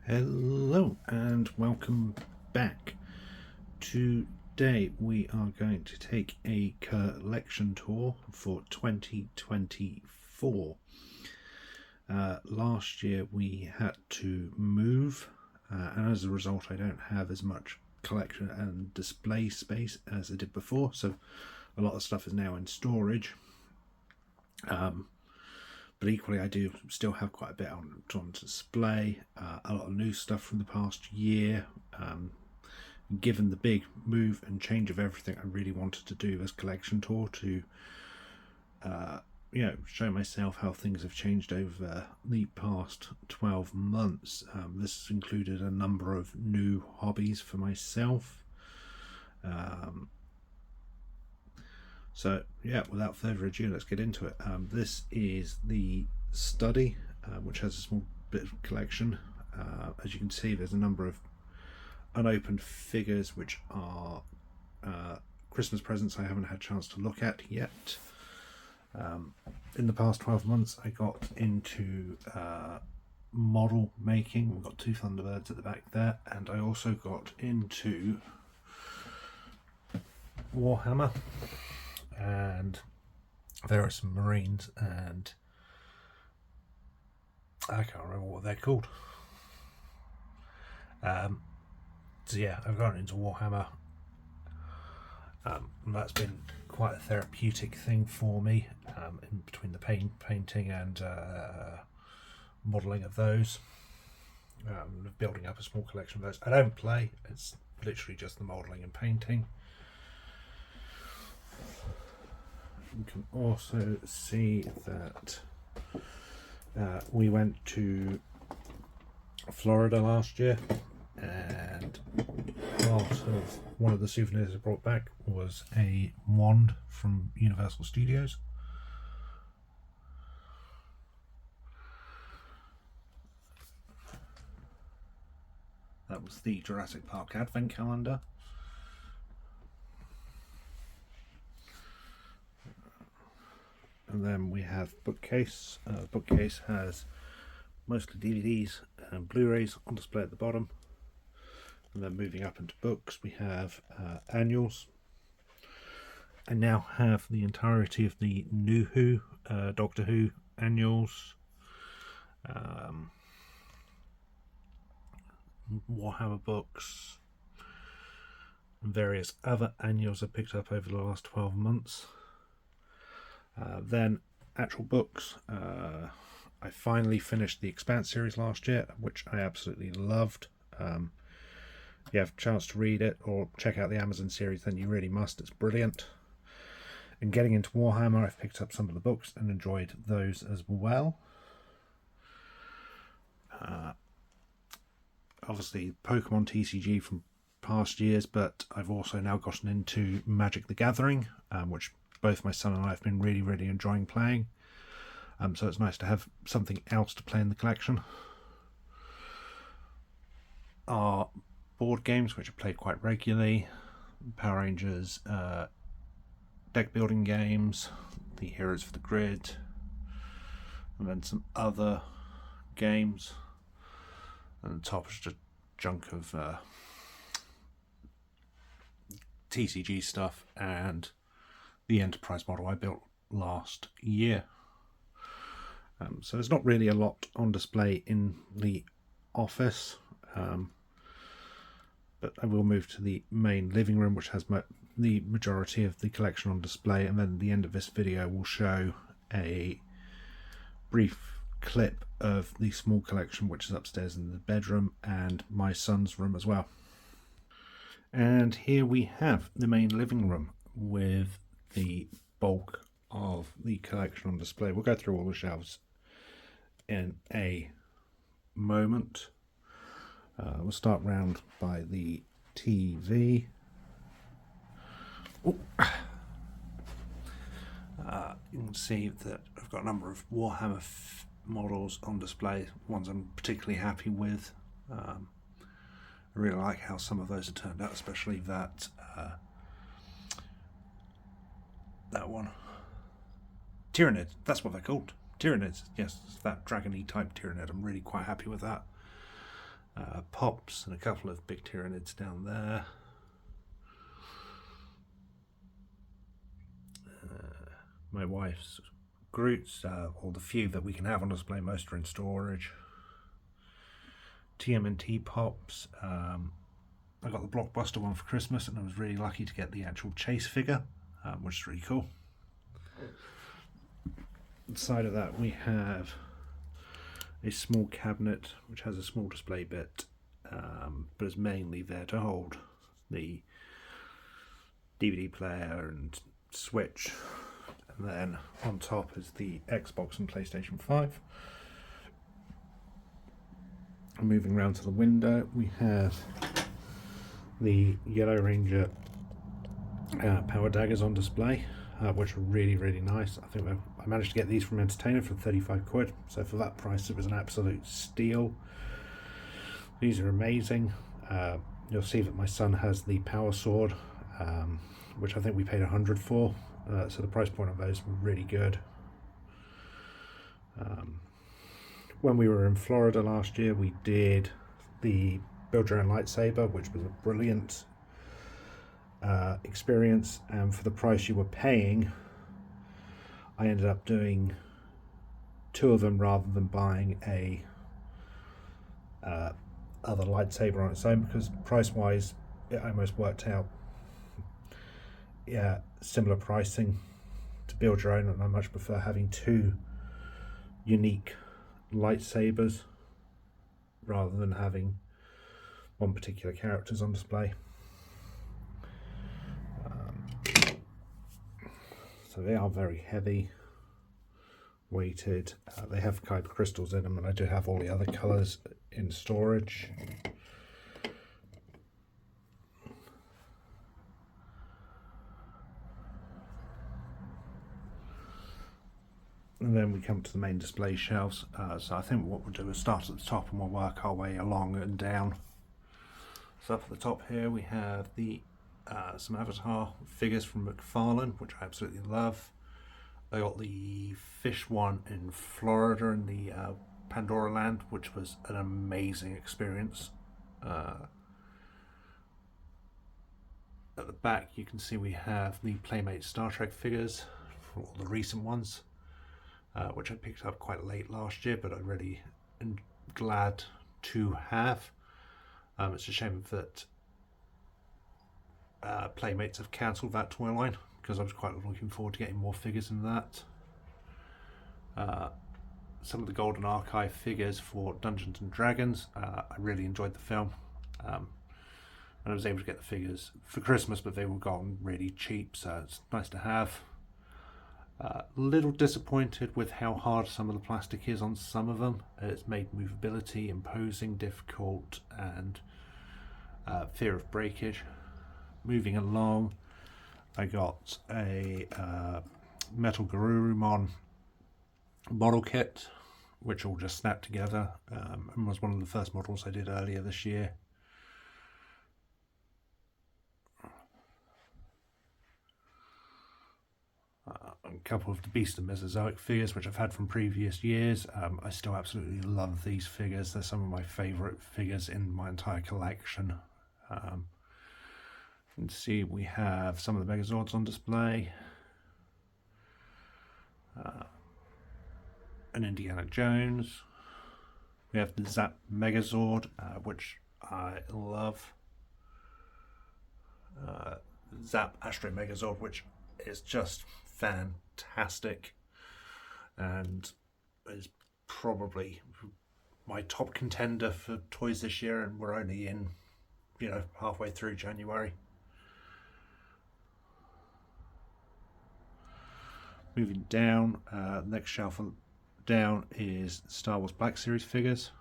Hello and welcome back. Today we are going to take a collection tour for 2024. Last year we had to move, and as a result I don't have as much collection and display space as I did before, so a lot of stuff is now in storage. But equally I do still have quite a bit on display, a lot of new stuff from the past year. Given the big move and change of everything, I really wanted to do this collection tour to show myself how things have changed over the past 12 months. This included a number of new hobbies for myself. So yeah, without further ado, let's get into it. This is the study, which has a small bit of collection. As you can see, there's a number of unopened figures which are Christmas presents I haven't had a chance to look at yet. In the past 12 months I got into model making. We've got two Thunderbirds at the back there, and I also got into Warhammer, and there are some Marines, and I can't remember what they're called. So yeah, I've gone into Warhammer. And that's been quite a therapeutic thing for me, in between the painting and modelling of those. Building up a small collection of those. I don't play, it's literally just the modelling and painting. You can also see that we went to Florida last year, and part of one of the souvenirs I brought back was a wand from Universal Studios. That was the Jurassic Park Advent Calendar. And then we have bookcase. Bookcase has mostly DVDs and Blu-rays on display at the bottom. And then moving up into books, we have annuals. I now have the entirety of the New Who, Doctor Who annuals, Warhammer books, and various other annuals I picked up over the last 12 months. Then actual books. I finally finished the Expanse series last year, which I absolutely loved. If you have a chance to read it or check out the Amazon series, then you really must. It's brilliant. And getting into Warhammer, I've picked up some of the books and enjoyed those as well. Obviously Pokemon TCG from past years, but I've also now gotten into Magic the Gathering, which both my son and I have been really enjoying playing. So it's nice to have something else to play in the collection. Our board games, which are played quite regularly: Power Rangers, deck building games, the Heroes for the Grid, and then some other games. And the top is just junk of TCG stuff and the Enterprise model I built last year. So there's not really a lot on display in the office, but I will move to the main living room, which has the majority of the collection on display, and then at the end of this video we'll show a brief clip of the small collection which is upstairs in the bedroom and my son's room as well. And here we have the main living room with the bulk of the collection on display. We'll go through all the shelves in a moment. We'll start round by the TV. You can see that I've got a number of Warhammer models on display, ones I'm particularly happy with. I really like how some of those have turned out, especially that one. Tyranid, that's what they're called. Tyranids, yes, that dragony type Tyranid. I'm really quite happy with that. Pops and a couple of big Tyranids down there. My wife's Groots, or the few that we can have on display, most are in storage. TMNT Pops. I got the Blockbuster one for Christmas, and I was really lucky to get the actual Chase figure, which is really cool. Inside of that we have a small cabinet which has a small display bit, but is mainly there to hold the DVD player and Switch. And then on top is the Xbox and PlayStation 5. Moving around to the window, we have the Yellow Ranger power daggers on display, which are really, really nice. I think I managed to get these from Entertainer for 35 quid, so for that price it was an absolute steal. These are amazing. You'll see that my son has the Power Sword, which I think we paid 100 for. So the price point of those were really good. When we were in Florida last year, we did the Build Your Own Lightsaber, which was a brilliant experience, and for the price you were paying, I ended up doing 2 of them rather than buying a other lightsaber on its own, because price wise it almost worked out similar pricing to build your own, and I much prefer having 2 unique lightsabers rather than having one particular characters on display. So they are very heavy weighted. They have kyber crystals in them, and I do have all the other colours in storage. And then we come to the main display shelves. So I think what we'll do is start at the top and we'll work our way along and down. So up at the top here we have the some Avatar figures from McFarlane, which I absolutely love. I got the fish one in Florida in the Pandora Land, which was an amazing experience. At the back you can see we have the Playmate Star Trek figures for all the recent ones. Which I picked up quite late last year, but I'm really glad to have. It's a shame that Playmates have cancelled that toy line, because I was quite looking forward to getting more figures in that. Some of the Golden Archive figures for Dungeons and Dragons. I really enjoyed the film, and I was able to get the figures for Christmas, but they were gone really cheap, so it's nice to have. Little disappointed with how hard some of the plastic is on some of them. It's made movability, imposing, difficult, and fear of breakage. Moving along, I got a Metal Garurumon model kit, which all just snapped together, and was one of the first models I did earlier this year. A couple of the Beast and Mesozoic figures, which I've had from previous years. I still absolutely love these figures. They're some of my favourite figures in my entire collection. You can see we have some of the Megazords on display. An Indiana Jones. We have the Zap Megazord, which I love. Zap Astro Megazord, which is just fantastic and is probably my top contender for toys this year, and we're only in, halfway through January. Moving down, next shelf down is Star Wars Black Series figures.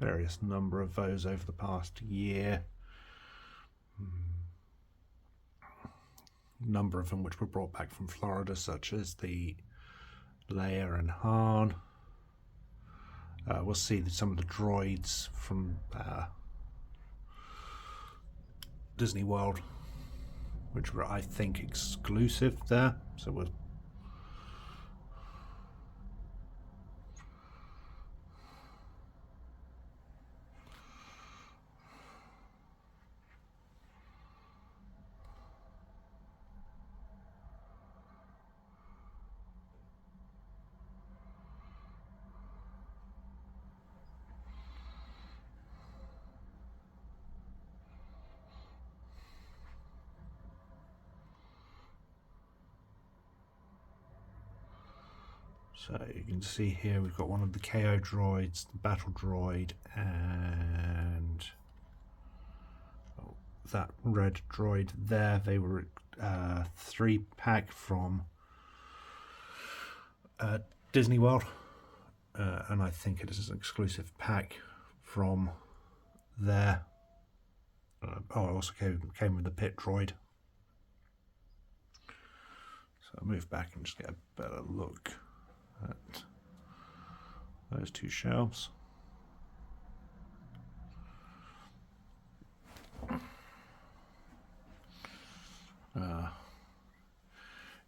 Various number of those over the past year. Number of them which were brought back from Florida, such as the Leia and Han. We'll see some of the droids from Disney World, which were, I think, exclusive there. So we'll So you can see here we've got one of the KO droids, the battle droid, and that red droid there. They were 3-pack from Disney World, and I think it is an exclusive pack from there. It also came with the pit droid. So I'll move back and just get a better look at those two shelves.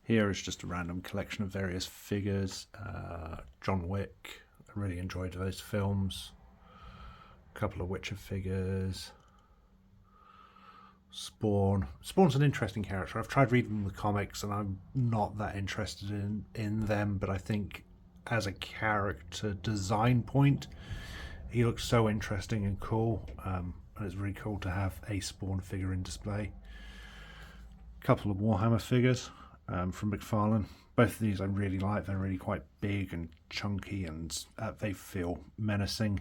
Here is just a random collection of various figures. John Wick, I really enjoyed those films. A couple of Witcher figures. Spawn. Spawn's an interesting character. I've tried reading the comics and I'm not that interested in them, but I think as a character design point, he looks so interesting and cool, and it's really cool to have a Spawn figure in display. A couple of Warhammer figures from McFarlane. Both of these I really like. They're really quite big and chunky, and they feel menacing.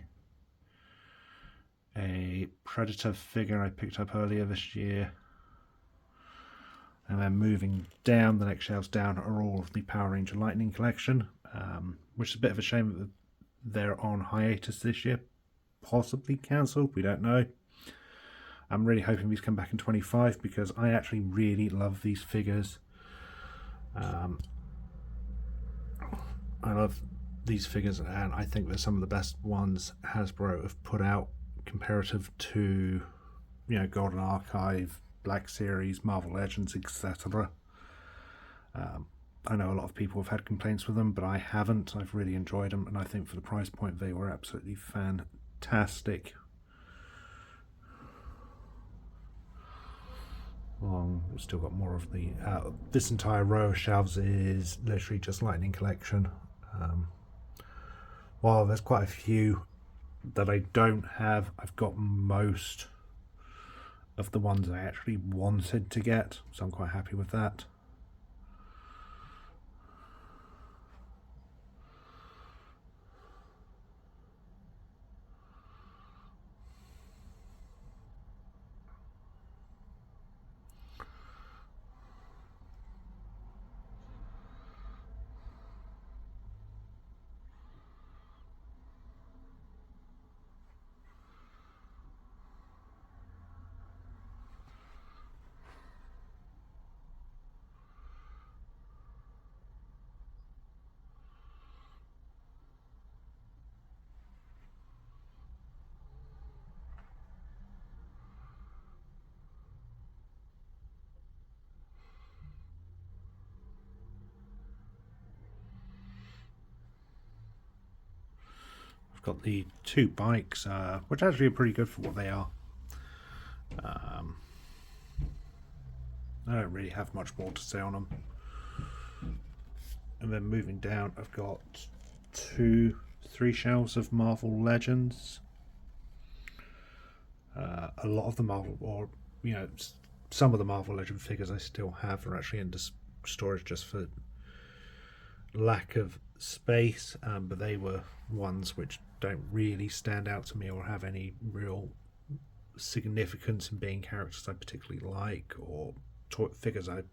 A Predator figure I picked up earlier this year. And then moving down, the next shelves down are all of the Power Ranger Lightning collection, which is a bit of a shame that they're on hiatus this year. Possibly cancelled, we don't know. I'm really hoping these come back in 25 because I actually really love these figures. I love these figures, and I think they're some of the best ones Hasbro have put out comparative to, you know, Golden Archive, Black Series, Marvel Legends, etc. I know a lot of people have had complaints with them, but I haven't. I've really enjoyed them, and I think for the price point they were absolutely fantastic. We've still got more of the this entire row of shelves is literally just Lightning collection. While there's quite a few that I don't have, I've got most of the ones I actually wanted to get, so I'm quite happy with that. Got the two bikes, which actually are pretty good for what they are. I don't really have much more to say on them. And then moving down, I've got 3 shelves of Marvel Legends. A lot of the Marvel, or you know, some of the Marvel Legend figures I still have are actually in storage just for lack of space, but they were ones which don't really stand out to me or have any real significance in being characters I particularly like or figures I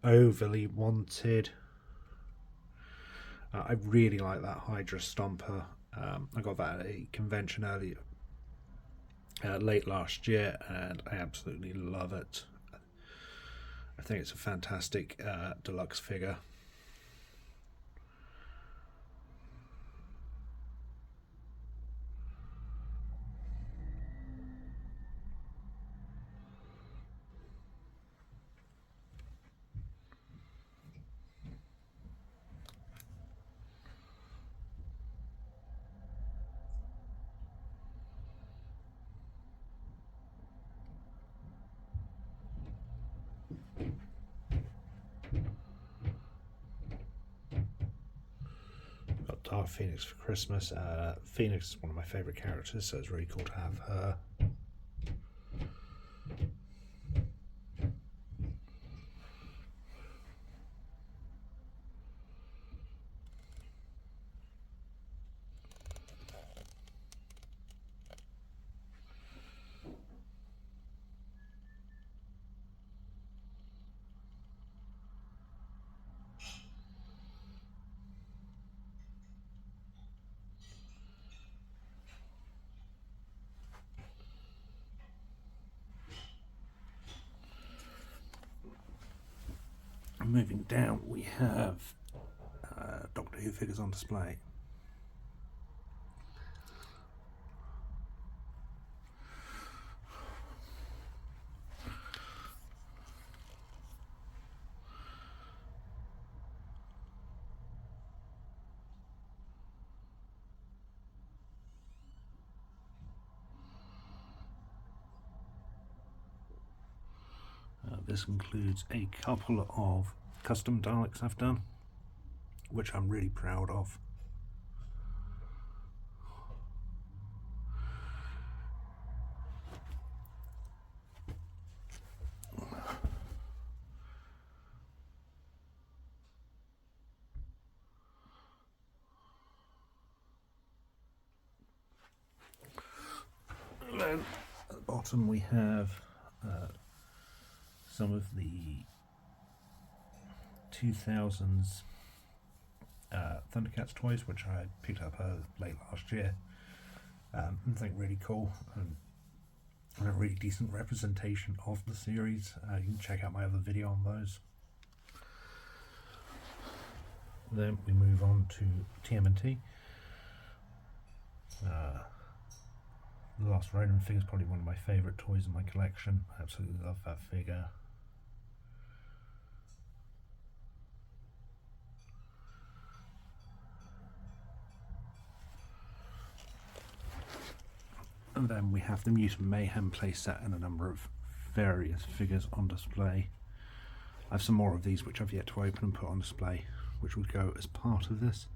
overly wanted. I really like that Hydra Stomper. I got that at a convention earlier, late last year, and I absolutely love it. I think it's a fantastic deluxe figure. Dark Phoenix for Christmas. Phoenix is one of my favourite characters, so it's really cool to have her. moving down, we have Doctor Who figures on display. This includes a couple of custom Daleks I've done, which I'm really proud of. And then at the bottom we have some of the 2000s Thundercats toys, which I picked up late last year. I think really cool and a really decent representation of the series. You can check out my other video on those. Then we move on to TMNT. The Last Ronin figure is probably one of my favourite toys in my collection. I absolutely love that figure. And then we have the Mutant Mayhem playset and a number of various figures on display. I have some more of these which I've yet to open and put on display, which would go as part of this.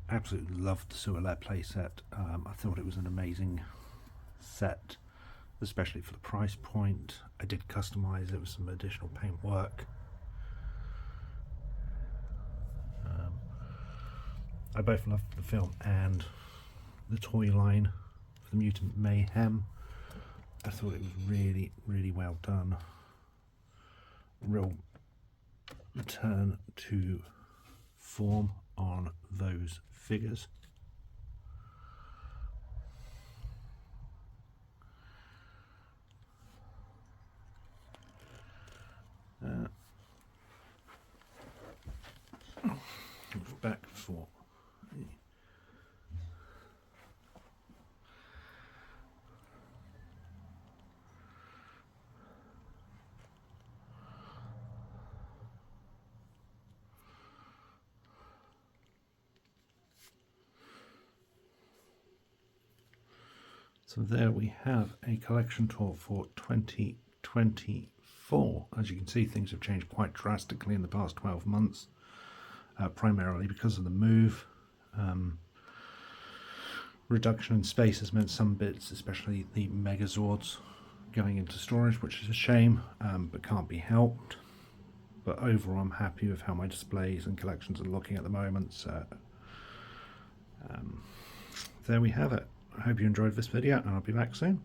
I absolutely loved the Su'Alet playset. I thought it was an amazing set, especially for the price point. I did customise it with some additional paint work. I both loved the film and the toy line for the Mutant Mayhem. I thought it was really, really well done. Real return to form on those figures. Back for so there we have a collection tour for 2024. As you can see, things have changed quite drastically in the past 12 months. Primarily because of the move. Reduction in space has meant some bits, especially the Megazords, going into storage, which is a shame, but can't be helped. But overall I'm happy with how my displays and collections are looking at the moment, so there we have it. I hope you enjoyed this video and I'll be back soon.